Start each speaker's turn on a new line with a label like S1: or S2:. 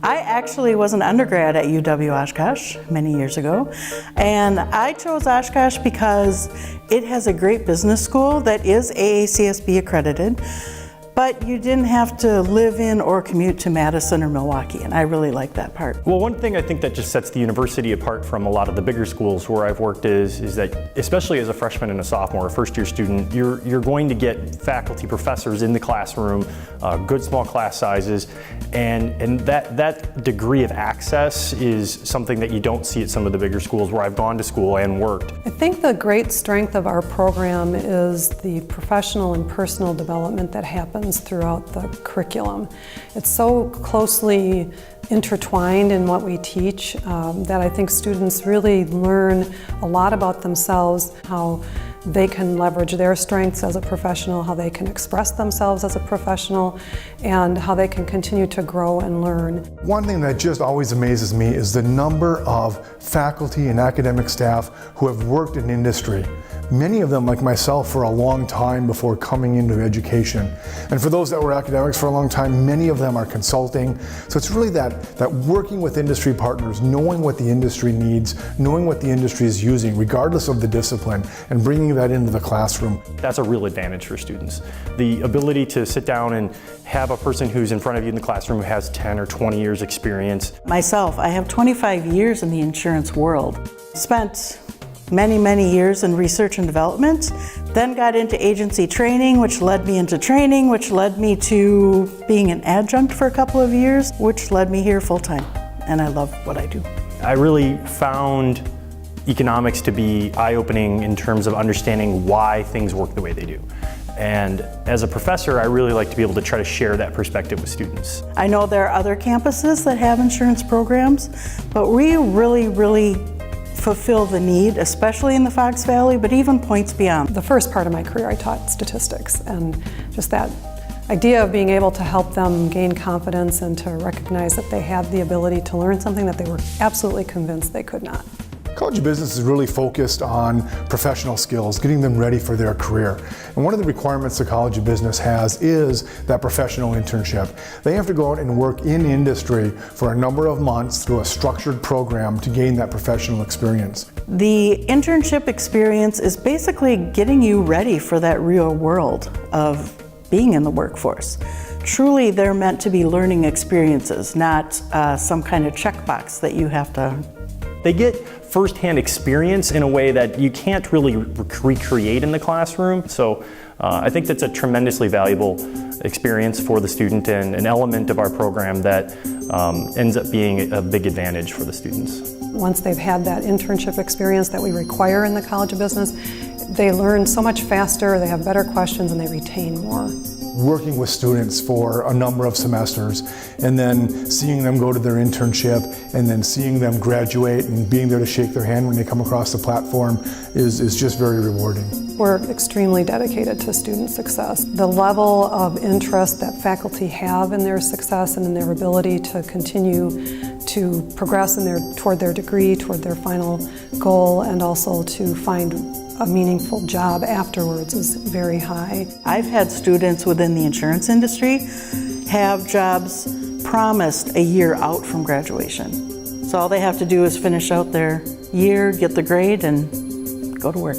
S1: I actually was an undergrad at UW Oshkosh many years ago, and I chose Oshkosh because it has a great business school that is AACSB accredited, but you didn't have to live in or commute to Madison or Milwaukee, and I really like that part.
S2: Well, one thing I think that just sets the university apart from a lot of the bigger schools where I've worked is that, especially as a freshman and a sophomore, a first-year student, you're going to get faculty, professors in the classroom, good small class sizes, and that degree of access is something that you don't see at some of the bigger schools where I've gone to school and worked.
S3: I think the great strength of our program is the professional and personal development that happens throughout the curriculum. It's so closely intertwined in what we teach that I think students really learn a lot about themselves, how they can leverage their strengths as a professional, how they can express themselves as a professional, and how they can continue to grow and learn.
S4: One thing that just always amazes me is the number of faculty and academic staff who have worked in industry. Many of them, like myself, for a long time before coming into education. And for those that were academics for a long time, many of them are consulting. So it's really that working with industry partners, knowing what the industry needs, knowing what the industry is using, regardless of the discipline, and bringing that into the classroom.
S2: That's a real advantage for students. The ability to sit down and have a person who's in front of you in the classroom who has 10 or 20 years experience.
S1: Myself, I have 25 years in the insurance world. Spent many years in research and development, then got into agency training, which led me into training, which led me to being an adjunct for a couple of years, which led me here full-time, and I love what I do.
S2: I really found economics to be eye-opening in terms of understanding why things work the way they do. And as a professor, I really like to be able to try to share that perspective with students.
S1: I know there are other campuses that have insurance programs, but we really fulfill the need, especially in the Fox Valley, but even points beyond.
S3: The first part of my career I taught statistics, and just that idea of being able to help them gain confidence and to recognize that they had the ability to learn something that they were absolutely convinced they could not.
S4: College of Business is really focused on professional skills, getting them ready for their career. And one of the requirements the College of Business has is that professional internship. They have to go out and work in industry for a number of months through a structured program to gain that professional experience.
S1: The internship experience is basically getting you ready for that real world of being in the workforce. Truly, they're meant to be learning experiences, not some kind of checkbox that you have to.
S2: They get firsthand experience in a way that you can't really recreate in the classroom. So I think that's a tremendously valuable experience for the student and an element of our program that ends up being a big advantage for the students.
S3: Once they've had that internship experience that we require in the College of Business, they learn so much faster, they have better questions, and they retain more.
S4: Working with students for a number of semesters and then seeing them go to their internship and then seeing them graduate and being there to shake their hand when they come across the platform is just very rewarding.
S3: We're extremely dedicated to student success. The level of interest that faculty have in their success and in their ability to continue to progress toward their degree, toward their final goal, and also to find a meaningful job afterwards is very high.
S1: I've had students within the insurance industry have jobs promised a year out from graduation. So all they have to do is finish out their year, get the grade, and go to work.